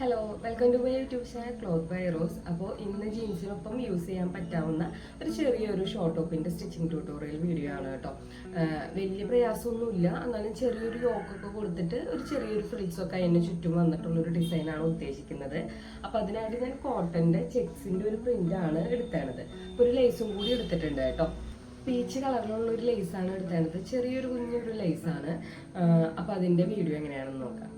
Hello welcome to my YouTube channel cloth by Rose. അപ്പോൾ ഇന്ന് ജീൻസിനൊപ്പം use ചെയ്യാൻ പറ്റാവുന്ന ഒരു ചെറിയൊരു ഷോർട്ട് ടോപ്പിൻ്റെ സ്റ്റിച്ചിങ് ട്യൂട്ടോറിയൽ വീഡിയോ ആണ് കേട്ടോ. വലിയ പ്രയാസമൊന്നുമില്ല, എന്നാലും ചെറിയൊരു യോക്കൊക്കെ കൊടുത്തിട്ട് ഒരു ചെറിയൊരു ഫ്രിൽസൊക്കെ അതിന് ചുറ്റും വന്നിട്ടുള്ളൊരു ഡിസൈനാണ് ഉദ്ദേശിക്കുന്നത്. അപ്പോൾ അതിനായിട്ട് ഞാൻ കോട്ടൻ്റെ ചെക്സിൻ്റെ ഒരു പ്രിൻ്റാണ് എടുത്തേണത്. ഒരു ലേസും കൂടി എടുത്തിട്ടുണ്ട് കേട്ടോ. പീച്ച് കളറിലുള്ള ഒരു ലേസാണ് എടുത്തേണത്, ചെറിയൊരു കുഞ്ഞൊരു ലേസാണ്. അപ്പോൾ അതിൻ്റെ വീഡിയോ എങ്ങനെയാണെന്ന് നോക്കാം.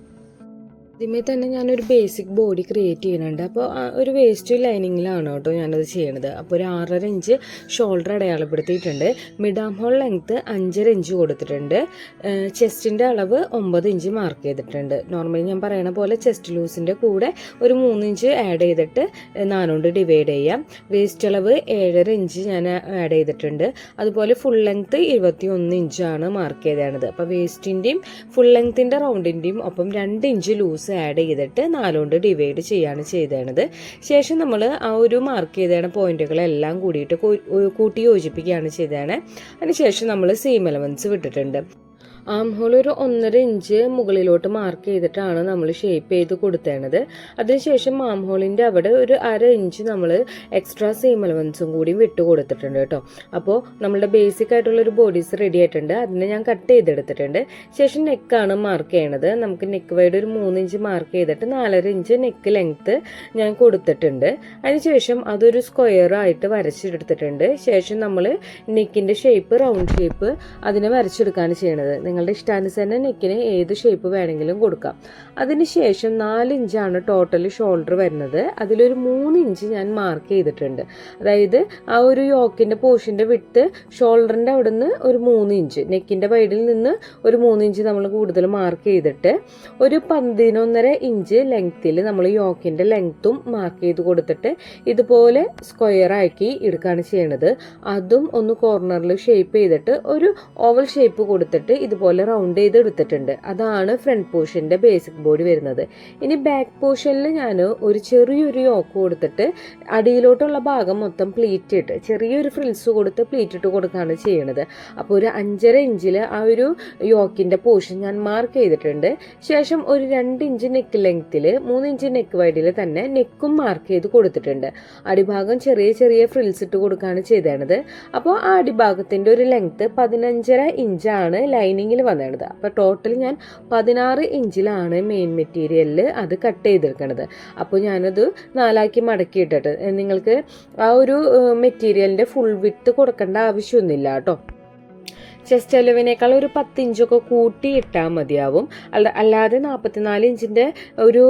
ആദ്യമേ തന്നെ ഞാനൊരു ബേസിക് ബോഡി ക്രിയേറ്റ് ചെയ്യുന്നുണ്ട്. അപ്പോൾ ഒരു വേസ്റ്റ് ലൈനിങ്ങിലാണ് കേട്ടോ ഞാനത് ചെയ്യണത്. അപ്പോൾ ഒരു 6.5 ഇഞ്ച് ഷോൾഡർ അടയാളപ്പെടുത്തിയിട്ടുണ്ട്. Mid arm hole length 5.5 inch കൊടുത്തിട്ടുണ്ട്. ചെസ്റ്റിൻ്റെ അളവ് 9 ഇഞ്ച് മാർക്ക് ചെയ്തിട്ടുണ്ട്. നോർമലി ഞാൻ പറയണ പോലെ ചെസ്റ്റ് ലൂസിൻ്റെ കൂടെ ഒരു 3 ഇഞ്ച് ആഡ് ചെയ്തിട്ട് 4 കൊണ്ട് ഡിവൈഡ് ചെയ്യാം. വേസ്റ്റ് അളവ് 7.5 ഇഞ്ച് ഞാൻ ആഡ് ചെയ്തിട്ടുണ്ട്. അതുപോലെ ഫുൾ ലെങ്ത്ത് 21 ഇഞ്ചാണ് മാർക്ക് ചെയ്തത്. അപ്പോൾ വേസ്റ്റിൻ്റെയും ഫുൾ ലെങ്ത്തിൻ്റെ റൗണ്ടിൻ്റെയും ഒപ്പം 2 ഇഞ്ച് ലൂസ് ആഡ് ചെയ്തിട്ട് 4 കൊണ്ട് ഡിവൈഡ് ചെയ്യാണ് ചെയ്തത്. ശേഷം നമ്മൾ ആ ഒരു മാർക്ക് ചെയ്ത പോയിന്റുകളെല്ലാം കൂടിയിട്ട് കൂട്ടി യോജിപ്പിക്കുകയാണ് ചെയ്തത്. അതിനുശേഷം നമ്മൾ സീം എലമെന്റ്സ് വിട്ടിട്ടുണ്ട്. ആം ഹോൾ ഒരു 1.5 ഇഞ്ച് മുകളിലോട്ട് മാർക്ക് ചെയ്തിട്ടാണ് നമ്മൾ ഷേപ്പ് ചെയ്ത് കൊടുത്തേണത്. അതിനുശേഷം ആം ഹോളിൻ്റെ അവിടെ ഒരു 1/2 ഇഞ്ച് നമ്മൾ എക്സ്ട്രാ സീം എലമെന്റ്സും കൂടി വിട്ട് കൊടുത്തിട്ടുണ്ട് കേട്ടോ. അപ്പോൾ നമ്മുടെ ബേസിക് ആയിട്ടുള്ളൊരു ബോഡീസ് റെഡി ആയിട്ടുണ്ട്. അതിനെ ഞാൻ കട്ട് ചെയ്തെടുത്തിട്ടുണ്ട്. ശേഷം നെക്കാണ് മാർക്ക് ചെയ്യണത്. നമുക്ക് നെക്ക് വൈഡ് ഒരു 3 ഇഞ്ച് മാർക്ക് ചെയ്തിട്ട് 4.5 ഇഞ്ച് നെക്ക് ലെങ്ത്ത് ഞാൻ കൊടുത്തിട്ടുണ്ട്. അതിനുശേഷം അതൊരു സ്ക്വയർ ആയിട്ട് വരച്ചെടുത്തിട്ടുണ്ട്. ശേഷം നമ്മൾ നെക്കിൻ്റെ ഷേപ്പ് റൗണ്ട് ഷേപ്പ് അതിനെ വരച്ചെടുക്കുകയാണ് ചെയ്യണത്. നിങ്ങളുടെ ഇഷ്ടാനുസരണം നെക്കിന് ഏത് ഷേപ്പ് വേണമെങ്കിലും കൊടുക്കാം. അതിനുശേഷം 4 ഇഞ്ചാണ് ടോട്ടൽ ഷോൾഡർ വരുന്നത്. അതിലൊരു 3 ഇഞ്ച് ഞാൻ മാർക്ക് ചെയ്തിട്ടുണ്ട്. അതായത് ആ ഒരു യോക്കിൻ്റെ പോർഷൻ്റെ വിട്ട് ഷോൾഡറിൻ്റെ അവിടെ നിന്ന് ഒരു 3 ഇഞ്ച്, നെക്കിൻ്റെ വൈഡിൽ നിന്ന് ഒരു 3 ഇഞ്ച് നമ്മൾ കൂടുതൽ മാർക്ക് ചെയ്തിട്ട് ഒരു 11.5 ഇഞ്ച് ലെങ്ത്തിൽ നമ്മൾ യോക്കിൻ്റെ ലെങ്ത്തും മാർക്ക് ചെയ്ത് കൊടുത്തിട്ട് ഇതുപോലെ സ്ക്വയർ ആക്കി എടുക്കുകയാണ് ചെയ്യണത്. അതും ഒന്ന് കോർണറിൽ ഷേപ്പ് ചെയ്തിട്ട് ഒരു ഓവൽ ഷേപ്പ് കൊടുത്തിട്ട് ഇതുപോലെ റൗണ്ട് ചെയ്ത് എടുത്തിട്ടുണ്ട്. അതാണ് ഫ്രണ്ട് പോർഷന്റെ ബേസിക് ബോഡി വരുന്നത്. ഇനി ബാക്ക് പോർഷനിൽ ഞാൻ ഒരു ചെറിയൊരു യോക്ക് കൊടുത്തിട്ട് അടിയിലോട്ടുള്ള ഭാഗം മൊത്തം പ്ലീറ്റ് ഇട്ട് ചെറിയൊരു ഫ്രിൽസ് കൊടുത്ത് പ്ലീറ്റ് ഇട്ട് കൊടുക്കുകയാണ് ചെയ്യണത്. അപ്പോൾ ഒരു 5.5 ഇഞ്ചിൽ ആ ഒരു യോക്കിന്റെ പോർഷൻ ഞാൻ മാർക്ക് ചെയ്തിട്ടുണ്ട്. ശേഷം ഒരു 2 ഇഞ്ച് നെക്ക് ലെങ്ത്തിൽ 3 ഇഞ്ച് നെക്ക് വൈഡിൽ തന്നെ നെക്കും മാർക്ക് ചെയ്ത് കൊടുത്തിട്ടുണ്ട്. അടിഭാഗം ചെറിയ ചെറിയ ഫ്രിൽസ് ഇട്ട് കൊടുക്കുകയാണ് ചെയ്തത്. അപ്പോൾ ആ അടിഭാഗത്തിന്റെ ഒരു ലെങ്ത്ത് 15.5 ഇഞ്ചാണ് ലൈനിങ്ങിൽ വന്നത്. അപ്പോൾ ടോട്ടൽ ഞാൻ 16 ഇഞ്ചിലാണ് മെയിൻ മെറ്റീരിയലിൽ അത് കട്ട് ചെയ്തെടുക്കണത്. അപ്പോൾ ഞാനത് 4ആക്കി മടക്കിയിട്ടിട്ട് നിങ്ങൾക്ക് ആ ഒരു മെറ്റീരിയലിന്റെ ഫുൾ വിഡ്ത്ത് കൊടുക്കേണ്ട ആവശ്യമൊന്നുമില്ല കേട്ടോ. ചെസ്റ്റ് അലവിനേക്കാൾ ഒരു 10 ഇഞ്ചൊക്കെ കൂട്ടി ഇട്ടാൽ മതിയാവും. അല്ലാതെ 44 ഇഞ്ചിൻ്റെ ഒരു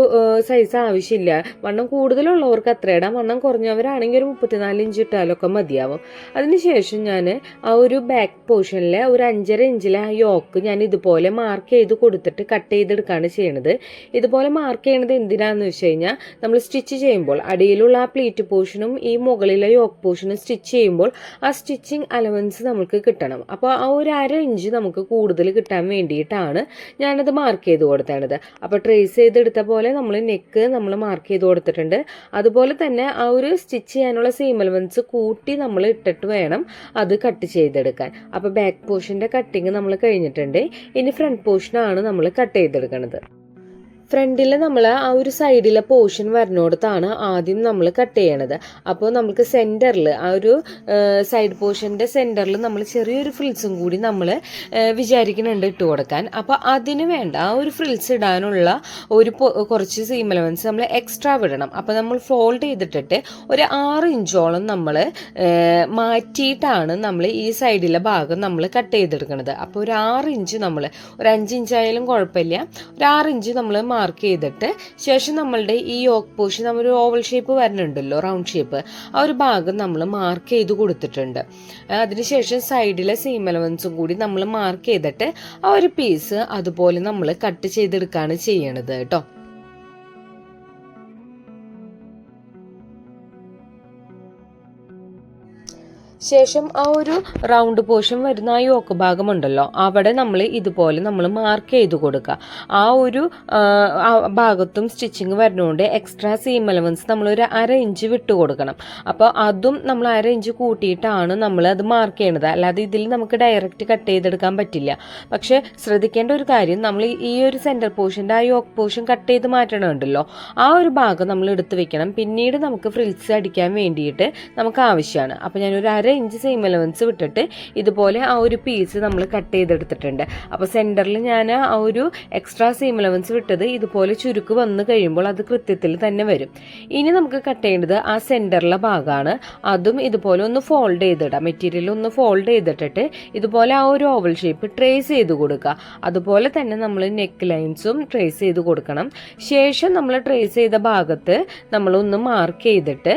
സൈസ് ആവശ്യമില്ല. വണ്ണം കൂടുതലുള്ളവർക്ക് അത്ര ഇടാം. വണ്ണം കുറഞ്ഞവരാണെങ്കിൽ ഒരു 34 ഇഞ്ച് ഇട്ടാലൊക്കെ മതിയാവും. അതിനുശേഷം ഞാൻ ആ ഒരു ബാക്ക് പോർഷനിലെ ഒരു 5.5 ഇഞ്ചിലെ ആ യോക്ക് ഞാൻ ഇതുപോലെ മാർക്ക് ചെയ്ത് കൊടുത്തിട്ട് കട്ട് ചെയ്തെടുക്കുകയാണ് ചെയ്യണത്. ഇതുപോലെ മാർക്ക് ചെയ്യണത് എന്തിനാണെന്ന് വെച്ച് കഴിഞ്ഞാൽ നമ്മൾ സ്റ്റിച്ച് ചെയ്യുമ്പോൾ അടിയിലുള്ള ആ പ്ലീറ്റ് പോർഷനും ഈ മുകളിലെ യോക്ക് പോർഷനും സ്റ്റിച്ച് ചെയ്യുമ്പോൾ ആ സ്റ്റിച്ചിങ് അലവൻസ് നമുക്ക് കിട്ടണം. അപ്പോൾ ആ ഒരു 1/2 ഇഞ്ച് നമുക്ക് കൂടുതൽ കിട്ടാൻ വേണ്ടിയിട്ടാണ് ഞാനത് മാർക്ക് ചെയ്ത് കൊടുത്തേണ്ടത്. അപ്പോൾ ട്രേസ് ചെയ്തെടുത്ത പോലെ നമ്മൾ നെക്ക് നമ്മൾ മാർക്ക് ചെയ്ത് കൊടുത്തിട്ടുണ്ട്. അതുപോലെ തന്നെ ആ ഒരു സ്റ്റിച്ച് ചെയ്യാനുള്ള സീം എലമെന്റ്സ് കൂട്ടി നമ്മൾ ഇട്ടിട്ട് വേണം അത് കട്ട് ചെയ്തെടുക്കാൻ. അപ്പോൾ ബാക്ക് പോർഷൻ്റെ കട്ടിങ് നമ്മൾ കഴിഞ്ഞിട്ടുണ്ട്. ഇനി ഫ്രണ്ട് പോർഷനാണ് നമ്മൾ കട്ട് ചെയ്തെടുക്കുന്നത്. ഫ്രണ്ടിൽ നമ്മൾ ആ ഒരു സൈഡിലെ പോർഷൻ വരുന്നിടത്താണ് ആദ്യം നമ്മൾ കട്ട് ചെയ്യണത്. അപ്പോൾ നമുക്ക് സെൻറ്ററിൽ ആ ഒരു സൈഡ് പോർഷൻ്റെ സെൻറ്ററിൽ നമ്മൾ ചെറിയൊരു ഫ്രിൽസും കൂടി നമ്മൾ വിചാരിക്കുന്നുണ്ട് ഇട്ട് കൊടുക്കാൻ. അപ്പോൾ അതിന് വേണ്ട ആ ഒരു ഫ്രിൽസ് ഇടാനുള്ള ഒരു കുറച്ച് സീം എലമെന്റ്സ് നമ്മൾ എക്സ്ട്രാ വിടണം. അപ്പോൾ നമ്മൾ ഫോൾഡ് ചെയ്തിട്ടിട്ട് ഒരു 6 ഇഞ്ചോളം നമ്മൾ മാറ്റിയിട്ടാണ് നമ്മൾ ഈ സൈഡിലെ ഭാഗം നമ്മൾ കട്ട് ചെയ്തെടുക്കുന്നത്. അപ്പോൾ ഒരു 6 ഇഞ്ച് നമ്മൾ ഒരു 5 ഇഞ്ചായാലും കുഴപ്പമില്ല, ഒരു 6 ഇഞ്ച് നമ്മൾ മാർക്ക് ചെയ്തിട്ട് ശേഷം നമ്മളുടെ ഈ യോക്ക് പോർഷൻ നമ്മൾ ഒരു ഓവൽ ഷേപ്പ് വരുന്നുണ്ടല്ലോ, റൗണ്ട് ഷേപ്പ്, ആ ഒരു ഭാഗം നമ്മൾ മാർക്ക് ചെയ്ത് കൊടുത്തിട്ടുണ്ട്. അതിനുശേഷം സൈഡിലെ സീം എലമെന്റ്സും കൂടി നമ്മൾ മാർക്ക് ചെയ്തിട്ട് ആ ഒരു പീസ് അതുപോലെ നമ്മൾ കട്ട് ചെയ്തെടുക്കുകയാണ് ചെയ്യണത് കേട്ടോ. ശേഷം ആ ഒരു റൗണ്ട് പോർഷൻ വരുന്ന ആ യോക്ക് ഭാഗമുണ്ടല്ലോ, അവിടെ നമ്മൾ ഇതുപോലെ നമ്മൾ മാർക്ക് ചെയ്ത് കൊടുക്കുക. ആ ഒരു ഭാഗത്തും സ്റ്റിച്ചിങ് വരുന്നതുകൊണ്ട് എക്സ്ട്രാ സീം അലവൻസ് നമ്മളൊരു 1/2 ഇഞ്ച് വിട്ട് കൊടുക്കണം. അപ്പോൾ അതും നമ്മൾ 1/2 ഇഞ്ച് കൂട്ടിയിട്ടാണ് നമ്മൾ അത് മാർക്ക് ചെയ്യണത്. അല്ലാതെ ഇതിൽ നമുക്ക് ഡയറക്റ്റ് കട്ട് ചെയ്തെടുക്കാൻ പറ്റില്ല. പക്ഷെ ശ്രദ്ധിക്കേണ്ട ഒരു കാര്യം, നമ്മൾ ഈ ഒരു സെൻറ്റർ പോർഷൻ്റെ ആ യോക്ക് പോർഷൻ കട്ട് ചെയ്ത് മാറ്റണമുണ്ടല്ലോ, ആ ഒരു ഭാഗം നമ്മൾ എടുത്ത് വെക്കണം. പിന്നീട് നമുക്ക് ഫ്രിൽസ് അടിക്കാൻ വേണ്ടിയിട്ട് നമുക്ക് ആവശ്യമാണ്. അപ്പോൾ ഞാനൊരു 1/2 ഇഞ്ച് സീം അലവൻസ് വിട്ടിട്ട് ഇതുപോലെ ആ ഒരു പീസ് നമ്മൾ കട്ട് ചെയ്തെടുത്തിട്ടുണ്ട്. അപ്പോൾ സെൻറ്ററിൽ ഞാൻ ആ ഒരു എക്സ്ട്രാ സീം അലവൻസ് വിട്ടത് ഇതുപോലെ ചുരുക്ക് വന്ന് കഴിയുമ്പോൾ അത് കൃത്യത്തിൽ തന്നെ വരും. ഇനി നമുക്ക് കട്ട് ചെയ്യേണ്ടത് ആ സെൻറ്ററിലെ ഭാഗമാണ്. അതും ഇതുപോലെ ഒന്ന് ഫോൾഡ് ചെയ്തിടാം. മെറ്റീരിയൽ ഒന്ന് ഫോൾഡ് ചെയ്തിട്ടിട്ട് ഇതുപോലെ ആ ഒരു ഓവൽ ഷേപ്പ് ട്രേസ് ചെയ്ത് കൊടുക്കുക. അതുപോലെ തന്നെ നമ്മൾ നെക്ക് ലൈൻസും ട്രേസ് ചെയ്ത് കൊടുക്കണം. ശേഷം നമ്മൾ ട്രേസ് ചെയ്ത ഭാഗത്ത് നമ്മളൊന്ന് മാർക്ക് ചെയ്തിട്ട്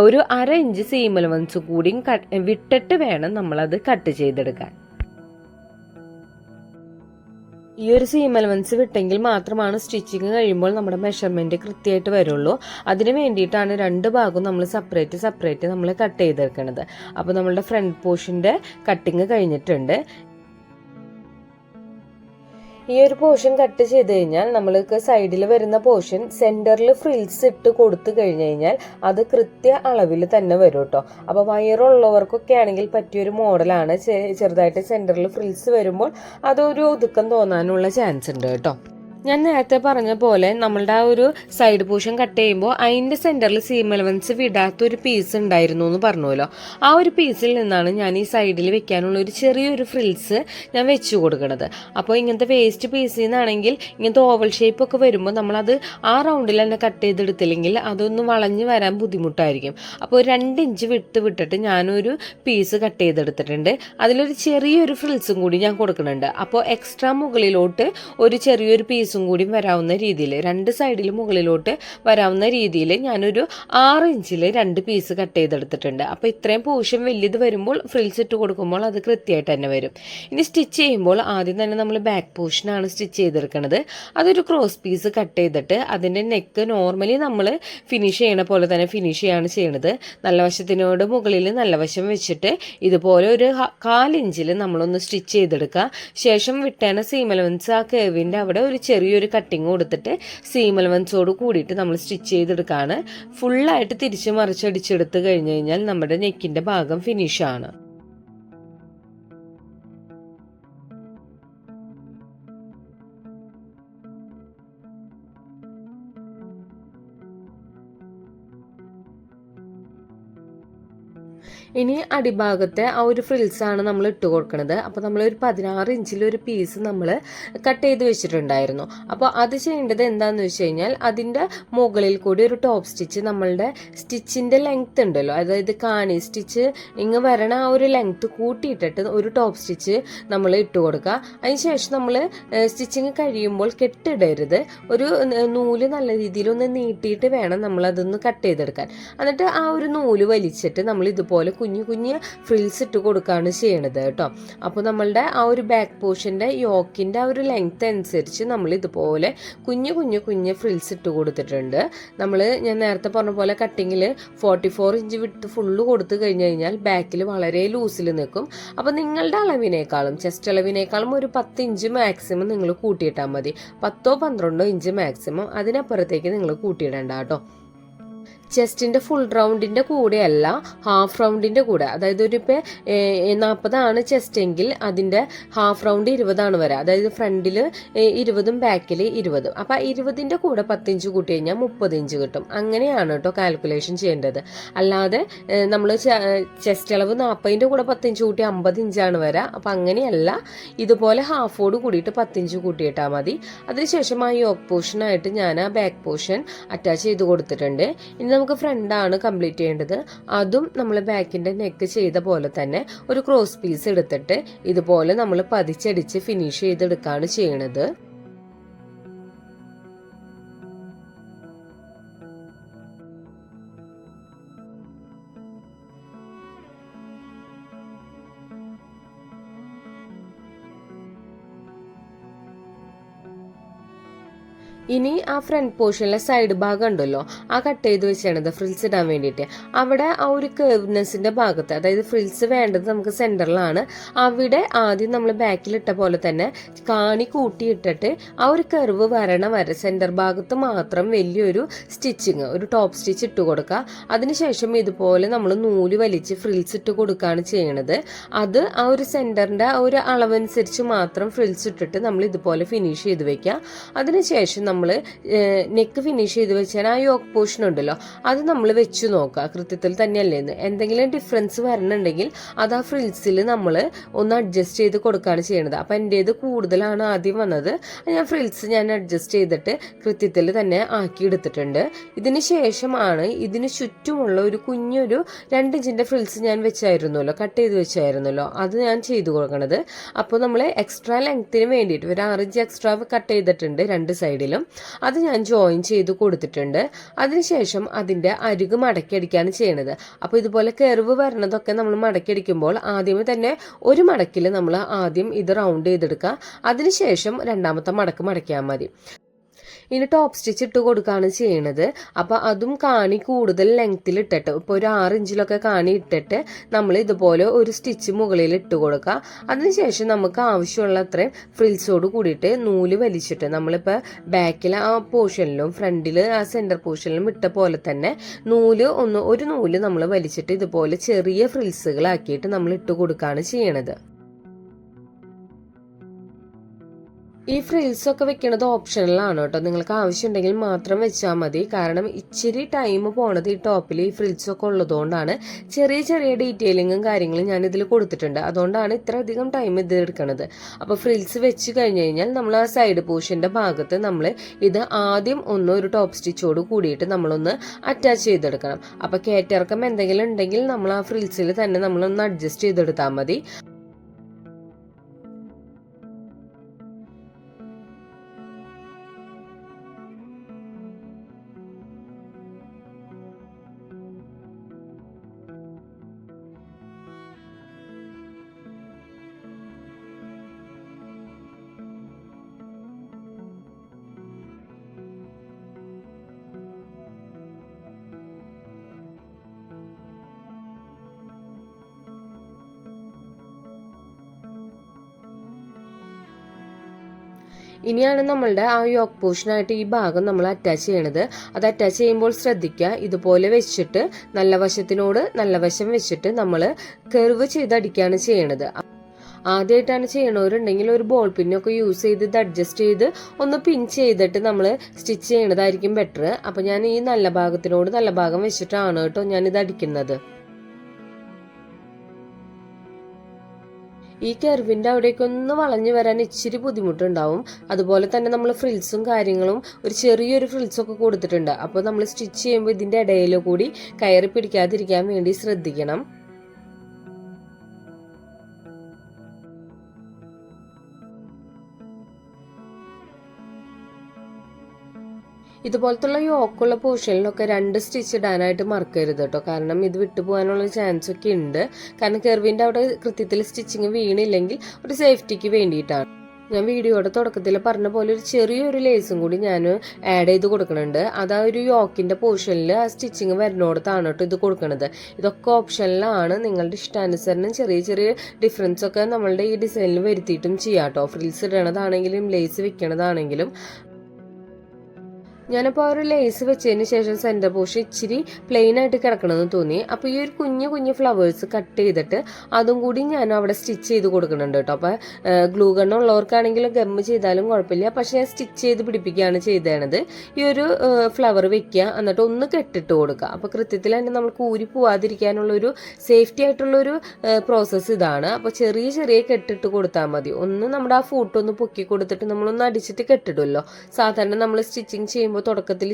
ഒരു 1/2 ഇഞ്ച് സീം അലവൻസ് കൂടി വിട്ടിട്ട് വേണം നമ്മളത് കട്ട് ചെയ്തെടുക്കാൻ. ഈ ഒരു സീം അലവൻസ് വിട്ടെങ്കിൽ മാത്രമാണ് സ്റ്റിച്ചിങ് കഴിയുമ്പോൾ നമ്മുടെ മെഷർമെൻറ്റ് കൃത്യമായിട്ട് വരുള്ളൂ. അതിന് വേണ്ടിയിട്ടാണ് 2 ഭാഗവും നമ്മൾ സെപ്പറേറ്റ് നമ്മൾ കട്ട് ചെയ്തെടുക്കുന്നത്. അപ്പോൾ നമ്മളുടെ ഫ്രണ്ട് പോർഷൻ്റെ കട്ടിങ് കഴിഞ്ഞിട്ടുണ്ട്. ഈ ഒരു പോർഷൻ കട്ട് ചെയ്ത് കഴിഞ്ഞാൽ നമ്മൾക്ക് സൈഡിൽ വരുന്ന പോർഷൻ സെൻറ്ററിൽ ഫ്രിൽസ് ഇട്ട് കൊടുത്തു കഴിഞ്ഞ് കഴിഞ്ഞാൽ അത് കൃത്യ അളവിൽ തന്നെ വരും കേട്ടോ. അപ്പോൾ വയറുള്ളവർക്കൊക്കെ ആണെങ്കിൽ പറ്റിയൊരു മോഡലാണ്. ചെറുതായിട്ട് സെൻറ്ററിൽ ഫ്രിൽസ് വരുമ്പോൾ അതൊരു ഒതുക്കം തോന്നാനുള്ള ചാൻസ് ഉണ്ട് കേട്ടോ. ഞാൻ നേരത്തെ പറഞ്ഞ പോലെ നമ്മളുടെ ആ ഒരു സൈഡ് പോർഷൻ കട്ട് ചെയ്യുമ്പോൾ അതിൻ്റെ സെൻറ്ററിൽ സീം അലവൻസ് വിടാത്തൊരു പീസ് ഉണ്ടായിരുന്നു എന്ന് പറഞ്ഞുവല്ലോ. ആ ഒരു പീസിൽ നിന്നാണ് ഞാൻ ഈ സൈഡിൽ വെക്കാനുള്ള ഒരു ചെറിയൊരു ഫ്രിൽസ് ഞാൻ വെച്ച് കൊടുക്കുന്നത്. അപ്പോൾ ഇങ്ങനത്തെ വേസ്റ്റ് പീസിൽ നിന്നാണെങ്കിൽ ഇങ്ങനത്തെ ഓവൽ ഷേപ്പ് ഒക്കെ വരുമ്പോൾ നമ്മളത് ആ റൗണ്ടിൽ തന്നെ കട്ട് ചെയ്തെടുത്തില്ലെങ്കിൽ അതൊന്ന് വളഞ്ഞ് വരാൻ ബുദ്ധിമുട്ടായിരിക്കും. അപ്പോൾ 2 ഇഞ്ച് വിട്ടിട്ട് ഞാനൊരു പീസ് കട്ട് ചെയ്തെടുത്തിട്ടുണ്ട്. അതിലൊരു ചെറിയൊരു ഫ്രിൽസും കൂടി ഞാൻ കൊടുക്കുന്നുണ്ട്. അപ്പോൾ എക്സ്ട്രാ മുകളിലോട്ട് ഒരു ചെറിയൊരു പീസ് കൂടി വരാവുന്ന രീതിയിൽ 2 സൈഡിലും മുകളിലോട്ട് വരാവുന്ന രീതിയിൽ ഞാനൊരു 6 ഇഞ്ചിൽ 2 പീസ് കട്ട് ചെയ്തെടുത്തിട്ടുണ്ട്. അപ്പോൾ ഇത്രയും പോർഷൻ വലിയത് വരുമ്പോൾ ഫ്രിൽസ് ഇട്ട് കൊടുക്കുമ്പോൾ അത് കൃത്യമായിട്ട് തന്നെ വരും. ഇനി സ്റ്റിച്ച് ചെയ്യുമ്പോൾ ആദ്യം തന്നെ നമ്മൾ ബാക്ക് പോർഷനാണ് സ്റ്റിച്ച് ചെയ്തെടുക്കുന്നത്. അതൊരു ക്രോസ് പീസ് കട്ട് ചെയ്തിട്ട് അതിൻ്റെ നെക്ക് നോർമലി നമ്മൾ ഫിനിഷ് ചെയ്യണ പോലെ തന്നെ ഫിനിഷ് ചെയ്യാണ് ചെയ്യണത്. നല്ല വശത്തിനോട് മുകളിൽ നല്ല വശം വെച്ചിട്ട് ഇതുപോലെ ഒരു 1/4 ഇഞ്ചിൽ നമ്മളൊന്ന് സ്റ്റിച്ച് ചെയ്തെടുക്കുക. ശേഷം വിട്ടേണ സീം അലവൻസ് ആ കേവിൻ്റെ അവിടെ ഒരു ചെറിയൊരു കട്ടിങ് കൊടുത്തിട്ട് സീം അലവൻസോട് കൂടിയിട്ട് നമ്മൾ സ്റ്റിച്ച് ചെയ്തെടുക്കുകയാണ്. ഫുള്ളായിട്ട് തിരിച്ച് മറിച്ചടിച്ചെടുത്ത് കഴിഞ്ഞ് കഴിഞ്ഞാൽ നമ്മുടെ നെക്കിൻ്റെ ഭാഗം ഫിനിഷാണ്. ഇനി അടിഭാഗത്തെ ആ ഒരു ഫ്രിൽസാണ് നമ്മൾ ഇട്ട് കൊടുക്കുന്നത്. അപ്പോൾ നമ്മളൊരു 16 ഇഞ്ചിലൊരു പീസ് നമ്മൾ കട്ട് ചെയ്ത് വെച്ചിട്ടുണ്ടായിരുന്നു. അപ്പോൾ അത് ചെയ്യേണ്ടത് എന്താണെന്ന് വെച്ച് കഴിഞ്ഞാൽ അതിൻ്റെ മുകളിൽ കൂടി ഒരു ടോപ്പ് സ്റ്റിച്ച് നമ്മളുടെ സ്റ്റിച്ചിൻ്റെ ലെങ്ത് ഉണ്ടല്ലോ, അതായത് കാണി സ്റ്റിച്ച് ഇങ്ങ് വരണ ആ ഒരു ലെങ്ത് കൂട്ടിയിട്ടിട്ട് ഒരു ടോപ്പ് സ്റ്റിച്ച് നമ്മൾ ഇട്ട് കൊടുക്കുക. അതിനുശേഷം നമ്മൾ സ്റ്റിച്ചിങ് കഴിയുമ്പോൾ കെട്ടിടരുത്, ഒരു നൂല് നല്ല രീതിയിൽ ഒന്ന് നീട്ടിയിട്ട് വേണം നമ്മളതൊന്ന് കട്ട് ചെയ്തെടുക്കാൻ. എന്നിട്ട് ആ ഒരു നൂല് വലിച്ചിട്ട് നമ്മൾ ഇതുപോലെ കുഞ്ഞു കുഞ്ഞ് ഫ്രിൽസ് ഇട്ട് കൊടുക്കുകയാണ് ചെയ്യണത് കേട്ടോ. അപ്പോൾ നമ്മളുടെ ആ ഒരു ബാക്ക് പോർഷൻ്റെ യോക്കിൻ്റെ ആ ഒരു ലെങ്ത് അനുസരിച്ച് നമ്മൾ ഇതുപോലെ കുഞ്ഞു കുഞ്ഞു കുഞ്ഞ് ഫ്രിൽസ് ഇട്ട് കൊടുത്തിട്ടുണ്ട്. ഞാൻ നേരത്തെ പറഞ്ഞ പോലെ കട്ടിങ്ങിൽ 44 ഇഞ്ച് വിട്ട് ഫുള്ള് കൊടുത്തു കഴിഞ്ഞ് കഴിഞ്ഞാൽ ബാക്കിൽ വളരെ ലൂസിൽ നിൽക്കും. അപ്പോൾ നിങ്ങളുടെ അളവിനേക്കാളും ചെസ്റ്റ് അളവിനേക്കാളും ഒരു 10 ഇഞ്ച് മാക്സിമം നിങ്ങൾ കൂട്ടിയിട്ടാൽ മതി. 10-12 ഇഞ്ച് മാക്സിമം, അതിനപ്പുറത്തേക്ക് നിങ്ങൾ കൂട്ടിയിടണ്ട കേട്ടോ. ചെസ്റ്റിൻ്റെ ഫുൾ റൗണ്ടിൻ്റെ കൂടെയല്ല, ഹാഫ് റൗണ്ടിൻ്റെ കൂടെ. അതായത് ഇപ്പോൾ 40 ചെസ്റ്റ് എങ്കിൽ അതിൻ്റെ ഹാഫ് റൗണ്ട് 20 വരിക. അതായത് ഫ്രണ്ടിൽ 20 ബാക്കിൽ 20. അപ്പോൾ 20ൻ്റെ കൂടെ 10 ഇഞ്ച് കൂട്ടി കഴിഞ്ഞാൽ 30 ഇഞ്ച് കിട്ടും. അങ്ങനെയാണ് കേട്ടോ കാൽക്കുലേഷൻ ചെയ്യേണ്ടത്. അല്ലാതെ നമ്മൾ ചെസ്റ്റ് അളവ് 40ൻ്റെ കൂടെ 10 ഇഞ്ച് കൂട്ടി 50 ഇഞ്ചാണ് വരിക. അപ്പോൾ അങ്ങനെയല്ല, ഇതുപോലെ ഹാഫോട് കൂടിയിട്ട് 10 ഇഞ്ച് കൂട്ടിയിട്ടാൽ മതി. അതിനുശേഷം ആ യോക്ക് പോർഷനായിട്ട് ഞാൻ ആ ബാക്ക് പോർഷൻ അറ്റാച്ച് ചെയ്ത് കൊടുത്തിട്ടുണ്ട്. ഇനി നമുക്ക് ഫ്രണ്ടാണ് കംപ്ലീറ്റ് ചെയ്യേണ്ടത്. അതും നമ്മൾ ബാക്കിൻ്റെ നെക്ക് ചെയ്ത പോലെ തന്നെ ഒരു ക്രോസ് പീസ് എടുത്തിട്ട് ഇതുപോലെ നമ്മൾ പതിച്ചടിച്ച് ഫിനിഷ് ചെയ്തെടുക്കുകയാണ് ചെയ്യണത്. ഇനി ആ ഫ്രണ്ട് പോർഷനിലെ സൈഡ് ഭാഗം ഉണ്ടല്ലോ, ആ കട്ട് ചെയ്ത് വെച്ചാണത് ഫ്രിൽസ് ഇടാൻ വേണ്ടിയിട്ട്. അവിടെ ആ ഒരു കർവ്നെസിന്റെ ഭാഗത്ത്, അതായത് ഫ്രിൽസ് വേണ്ടത് നമുക്ക് സെന്ററിലാണ്, അവിടെ ആദ്യം നമ്മൾ ബാക്കിലിട്ട പോലെ തന്നെ കാണി കൂട്ടിയിട്ടിട്ട് ആ ഒരു കർവ് വരണ വരെ സെന്റർ ഭാഗത്ത് മാത്രം വലിയൊരു സ്റ്റിച്ചിങ്, ഒരു ടോപ്പ് സ്റ്റിച്ച് ഇട്ട് കൊടുക്കുക. അതിനുശേഷം ഇതുപോലെ നമ്മൾ നൂല് വലിച്ച് ഫ്രിൽസ് ഇട്ട് കൊടുക്കുകയാണ് ചെയ്യണത്. അത് ആ ഒരു സെന്ററിന്റെ ആ ഒരു അളവനുസരിച്ച് മാത്രം ഫ്രിൽസ് ഇട്ടിട്ട് നമ്മൾ ഇതുപോലെ ഫിനിഷ് ചെയ്ത് വെക്കുക. അതിനുശേഷം നമ്മൾ നെക്ക് ഫിനിഷ് ചെയ്ത് വെച്ചാൽ ആ യോക്ക് പോർഷൻ ഉണ്ടല്ലോ, അത് നമ്മൾ വെച്ച് നോക്കുക കൃത്യത്തിൽ തന്നെയല്ലേ എന്ന്. എന്തെങ്കിലും ഡിഫറൻസ് വരണുണ്ടെങ്കിൽ അത് ആ ഫ്രിൽസിൽ നമ്മൾ ഒന്ന് അഡ്ജസ്റ്റ് ചെയ്ത് കൊടുക്കുകയാണ് ചെയ്യണത്. അപ്പം എൻ്റേത് കൂടുതലാണ് ആദ്യം വന്നത്, ഞാൻ അഡ്ജസ്റ്റ് ചെയ്തിട്ട് കൃത്യത്തിൽ തന്നെ ആക്കി എടുത്തിട്ടുണ്ട്. ഇതിന് ശേഷമാണ് ഇതിന് ചുറ്റുമുള്ള ഒരു കുഞ്ഞൊരു 2 ഇഞ്ചിൻ്റെ ഫ്രിൽസ് ഞാൻ വെച്ചായിരുന്നല്ലോ, കട്ട് ചെയ്ത് വെച്ചായിരുന്നല്ലോ, അത് ഞാൻ ചെയ്തു കൊടുക്കണത്. അപ്പോൾ നമ്മൾ എക്സ്ട്രാ ലെങ്ത്തിന് വേണ്ടിയിട്ട് ഒരു 6 ഇഞ്ച് എക്സ്ട്രാ കട്ട് ചെയ്തിട്ടുണ്ട് 2 സൈഡിലും. അത് ഞാൻ ജോയിൻ ചെയ്ത് കൊടുത്തിട്ടുണ്ട്. അതിനുശേഷം അതിൻ്റെ അരികു മടക്കിയടിക്കാണ് ചെയ്യണത്. അപ്പോൾ ഇതുപോലെ കർവ് വരണതൊക്കെ നമ്മൾ മടക്കിയടിക്കുമ്പോൾ ആദ്യമേ തന്നെ ഒരു മടക്കിൽ നമ്മൾ ആദ്യം ഇത് റൗണ്ട് ചെയ്തെടുക്കുക. അതിനുശേഷം രണ്ടാമത്തെ മടക്ക് മടക്കിയാൽ മതി. ഇനി ടോപ്പ് സ്റ്റിച്ച് ഇട്ട് കൊടുക്കുകയാണ് ചെയ്യണത്. അപ്പോൾ അതും കാണി കൂടുതൽ ലെങ്ത്തിൽ ഇട്ടിട്ട്, ഇപ്പോൾ ഒരു 6 ഇഞ്ചിലൊക്കെ കാണി ഇട്ടിട്ട് നമ്മൾ ഇതുപോലെ ഒരു സ്റ്റിച്ച് മുകളിൽ ഇട്ട് കൊടുക്കുക. അതിനുശേഷം നമുക്ക് ആവശ്യമുള്ള അത്രയും ഫ്രിൽസോട് കൂടിയിട്ട് നൂല് വലിച്ചിട്ട് നമ്മളിപ്പോൾ ബാക്കിൽ ആ പോർഷനിലും ഫ്രണ്ടിൽ ആ സെൻറ്റർ പോർഷനിലും ഇട്ട പോലെ തന്നെ ഒരു നൂല് നമ്മൾ വലിച്ചിട്ട് ഇതുപോലെ ചെറിയ ഫ്രിൽസുകളാക്കിയിട്ട് നമ്മൾ ഇട്ട് കൊടുക്കുകയാണ് ചെയ്യണത്. ഈ ഫ്രിൽസ് ഒക്കെ വെക്കണത് ഓപ്ഷണലാണ് കേട്ടോ, നിങ്ങൾക്ക് ആവശ്യമുണ്ടെങ്കിൽ മാത്രം വെച്ചാൽ മതി. കാരണം ഇച്ചിരി ടൈം പോണത് ഈ ടോപ്പിൽ ഈ ഫ്രിൽസ് ഒക്കെ ഉള്ളതുകൊണ്ടാണ്. ചെറിയ ചെറിയ ഡീറ്റെയിലിങ്ങും കാര്യങ്ങളും ഞാൻ ഇതിൽ കൊടുത്തിട്ടുണ്ട്, അതുകൊണ്ടാണ് ഇത്ര അധികം ടൈം ഇത് എടുക്കുന്നത്. അപ്പോൾ ഫ്രിൽസ് വെച്ച് കഴിഞ്ഞ് കഴിഞ്ഞാൽ നമ്മൾ ആ സൈഡ് പോർഷൻ്റെ ഭാഗത്ത് നമ്മൾ ഇത് ആദ്യം ഒരു ടോപ്പ് സ്റ്റിച്ചോട് കൂടിയിട്ട് നമ്മളൊന്ന് അറ്റാച്ച് ചെയ്തെടുക്കണം. അപ്പോൾ കയറ്റിറക്കം എന്തെങ്കിലും ഉണ്ടെങ്കിൽ നമ്മൾ ആ ഫ്രിൽസിൽ തന്നെ നമ്മളൊന്ന് അഡ്ജസ്റ്റ് ചെയ്തെടുത്താൽ മതി. ഇനിയാണ് നമ്മളുടെ ആ യോക്ക് പോർഷനായിട്ട് ഈ ഭാഗം നമ്മൾ അറ്റാച്ച് ചെയ്യണത്. അത് അറ്റാച്ച് ചെയ്യുമ്പോൾ ശ്രദ്ധിക്കുക, ഇതുപോലെ വെച്ചിട്ട് നല്ല വശത്തിനോട് നല്ല വശം വെച്ചിട്ട് നമ്മൾ കർവ് ചെയ്തടിക്കുകയാണ് ചെയ്യണത്. ആദ്യമായിട്ടാണ് ചെയ്യണവരുണ്ടെങ്കിൽ ഒരു ബോൾ പിന്നൊക്കെ യൂസ് ചെയ്ത് ഇത് അഡ്ജസ്റ്റ് ചെയ്ത് ഒന്ന് പിൻ ചെയ്തിട്ട് നമ്മൾ സ്റ്റിച്ച് ചെയ്യണതായിരിക്കും ബെറ്റർ. അപ്പം ഞാൻ ഈ നല്ല ഭാഗത്തിനോട് നല്ല ഭാഗം വെച്ചിട്ടാണ് കേട്ടോ ഞാനിത് അടിക്കുന്നത്. ഈ കർവിൻ്റെ അവിടേക്കൊന്ന് വളഞ്ഞു വരാൻ ഇച്ചിരി ബുദ്ധിമുട്ടുണ്ടാവും. അതുപോലെ തന്നെ നമ്മൾ ഫ്രിൽസും കാര്യങ്ങളും ഒരു ചെറിയൊരു ഫ്രിൽസൊക്കെ കൊടുത്തിട്ടുണ്ട്. അപ്പോൾ നമ്മൾ സ്റ്റിച്ച് ചെയ്യുമ്പോൾ ഇതിൻ്റെ ഇടയിൽ കൂടി കയറി പിടിക്കാതിരിക്കാൻ വേണ്ടി ശ്രദ്ധിക്കണം. ഇതുപോലത്തുള്ള യോക്കുള്ള പോർഷനിലൊക്കെ 2 സ്റ്റിച്ച് ഇടാനായിട്ട് മറക്കരുത് കേട്ടോ, കാരണം ഇത് വിട്ടുപോകാനുള്ള ചാൻസ് ഒക്കെ ഉണ്ട്. കാരണം കർവിൻ്റെ അവിടെ കൃത്യത്തിൽ സ്റ്റിച്ചിങ് വീണില്ലെങ്കിൽ ഒരു സേഫ്റ്റിക്ക് വേണ്ടിയിട്ടാണ്. ഞാൻ വീഡിയോയുടെ തുടക്കത്തിൽ പറഞ്ഞ പോലെ ഒരു ചെറിയൊരു ലേസും കൂടി ഞാൻ ആഡ് ചെയ്ത് കൊടുക്കുന്നുണ്ട്. അത് ആ ഒരു യോക്കിൻ്റെ പോർഷനിൽ ആ സ്റ്റിച്ചിങ് വരുന്നോടത്താണ് കേട്ടോ ഇത് കൊടുക്കുന്നത്. ഇതൊക്കെ ഓപ്ഷനിലാണ്, നിങ്ങളുടെ ഇഷ്ടാനുസരണം ചെറിയ ചെറിയ ഡിഫറൻസ് ഒക്കെ നമ്മളുടെ ഈ ഡിസൈനിൽ വരുത്തിയിട്ടും ചെയ്യാം കേട്ടോ. ഫ്രിൽസ് ഇടണതാണെങ്കിലും ലേസ് വെക്കണതാണെങ്കിലും. ഞാനപ്പോൾ ഒരു ലേസ് വെച്ചതിന് ശേഷം സെൻറ്റർ പോർഷൻ ഇച്ചിരി പ്ലെയിൻ ആയിട്ട് കിടക്കണമെന്ന് തോന്നി. അപ്പോൾ ഈ ഒരു കുഞ്ഞു കുഞ്ഞു ഫ്ലവേഴ്സ് കട്ട് ചെയ്തിട്ട് അതും കൂടി ഞാൻ അവിടെ സ്റ്റിച്ച് ചെയ്ത് കൊടുക്കുന്നുണ്ട് കേട്ടോ. അപ്പോൾ ഗ്ലൂ ഗൺ ഉള്ളവർക്കാണെങ്കിലും ഗമ്മ് ചെയ്താലും കുഴപ്പമില്ല, പക്ഷേ ഞാൻ സ്റ്റിച്ച് ചെയ്ത് പിടിപ്പിക്കുകയാണ് ചെയ്തത്. ഈ ഒരു ഫ്ലവർ വെക്കുക, എന്നിട്ട് ഒന്ന് കെട്ടിട്ട് കൊടുക്കുക. അപ്പോൾ കൃത്യത്തിൽ തന്നെ നമുക്ക് ഊരി പോവാതിരിക്കാനുള്ളൊരു സേഫ്റ്റി ആയിട്ടുള്ളൊരു പ്രോസസ്സ് ഇതാണ്. അപ്പോൾ ചെറിയ ചെറിയ കെട്ടിട്ട് കൊടുത്താൽ മതി. ഒന്ന് നമ്മുടെ ആ ഫൂട്ടൊന്ന് പൊക്കി കൊടുത്തിട്ട് നമ്മളൊന്ന് അടിച്ചിട്ട് കെട്ടിടുമല്ലോ, സാധാരണ നമ്മൾ സ്റ്റിച്ചിങ് ചെയ്യുമ്പോൾ തുടക്കത്തിൽ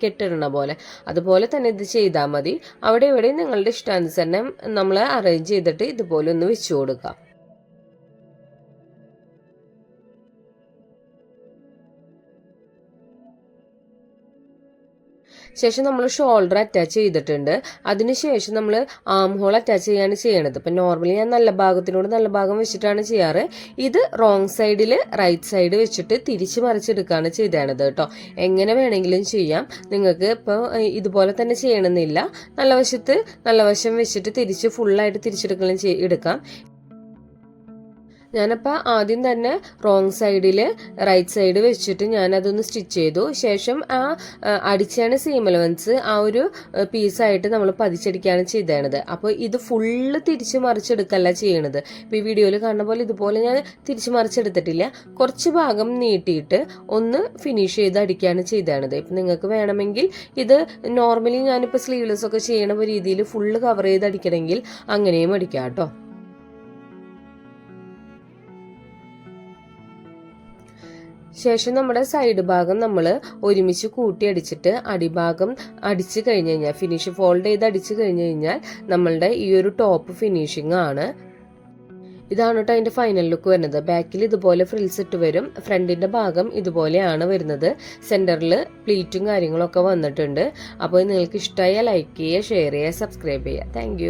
കെട്ടിടണ പോലെ, അതുപോലെ തന്നെ ഇത് ചെയ്താൽ മതി. അവിടെ ഇവിടെ നിങ്ങളുടെ ഇഷ്ടാനുസരണം നമ്മൾ അറേഞ്ച് ചെയ്തിട്ട് ഇതുപോലെ ഒന്ന് വെച്ചു കൊടുക്കാം. ശേഷം നമ്മൾ ഷോൾഡർ അറ്റാച്ച് ചെയ്തിട്ടുണ്ട്. അതിനുശേഷം നമ്മൾ ആം ഹോൾ അറ്റാച്ച് ചെയ്യാണ് ചെയ്യണത്. ഇപ്പം നോർമലി ഞാൻ നല്ല ഭാഗത്തിനോട് നല്ല ഭാഗം വെച്ചിട്ടാണ് ചെയ്യാറ്. ഇത് റോങ് സൈഡിൽ റൈറ്റ് സൈഡ് വെച്ചിട്ട് തിരിച്ച് മറിച്ചെടുക്കുകയാണ് ചെയ്തേണത് കേട്ടോ. എങ്ങനെ വേണമെങ്കിലും ചെയ്യാം. നിങ്ങൾക്ക് ഇപ്പോൾ ഇതുപോലെ തന്നെ ചെയ്യണമെന്നില്ല. നല്ല വശം വെച്ചിട്ട് തിരിച്ച് ഫുള്ളായിട്ട് തിരിച്ചെടുക്കണം എടുക്കാം. ഞാനപ്പോൾ ആദ്യം തന്നെ റോങ് സൈഡിൽ റൈറ്റ് സൈഡ് വെച്ചിട്ട് ഞാനതൊന്ന് സ്റ്റിച്ച് ചെയ്തു. ശേഷം ആ അടിച്ചാണ് സീം അലവൻസ് ആ ഒരു പീസായിട്ട് നമ്മൾ പതിച്ചടിക്കുകയാണ് ചെയ്തത്. അപ്പോൾ ഇത് ഫുള്ള് തിരിച്ച് മറിച്ചെടുക്കല്ല ചെയ്യണത്. ഇപ്പോൾ ഈ വീഡിയോയിൽ കാണുന്ന പോലെ ഇതുപോലെ ഞാൻ തിരിച്ച് മറിച്ചെടുത്തിട്ടില്ല. കുറച്ച് ഭാഗം നീട്ടിയിട്ട് ഒന്ന് ഫിനിഷ് ചെയ്ത് അടിക്കുകയാണ് ചെയ്തത്. ഇപ്പം നിങ്ങൾക്ക് വേണമെങ്കിൽ ഇത് നോർമലി ഞാനിപ്പോൾ സ്ലീവ്ലെസ് ഒക്കെ ചെയ്യണ രീതിയിൽ ഫുള്ള് കവർ ചെയ്ത് അടിക്കണമെങ്കിൽ അങ്ങനെയും അടിക്കാം കേട്ടോ. ശേഷം നമ്മുടെ സൈഡ് ഭാഗം നമ്മൾ ഒരുമിച്ച് കൂട്ടി അടിച്ചിട്ട് അടിഭാഗം അടിച്ചു കഴിഞ്ഞ് കഴിഞ്ഞാൽ ഫിനിഷ് ഫോൾഡ് ചെയ്ത് അടിച്ചു കഴിഞ്ഞ് കഴിഞ്ഞാൽ നമ്മളുടെ ഈ ഒരു ടോപ്പ് ഫിനിഷിംഗ് ആണ്. ഇതാണ് കേട്ടോ അതിൻ്റെ ഫൈനൽ ലുക്ക് വരുന്നത്. ബാക്കിൽ ഇതുപോലെ ഫ്രിൽസ് ഇട്ട് വരും. ഫ്രണ്ടിൻ്റെ ഭാഗം ഇതുപോലെയാണ് വരുന്നത്. സെൻറ്ററിൽ പ്ലീറ്റും കാര്യങ്ങളൊക്കെ വന്നിട്ടുണ്ട്. അപ്പോൾ നിങ്ങൾക്ക് ഇഷ്ടമായാൽ ലൈക്ക് ചെയ്യുക, ഷെയർ ചെയ്യുക, സബ്സ്ക്രൈബ് ചെയ്യുക. താങ്ക്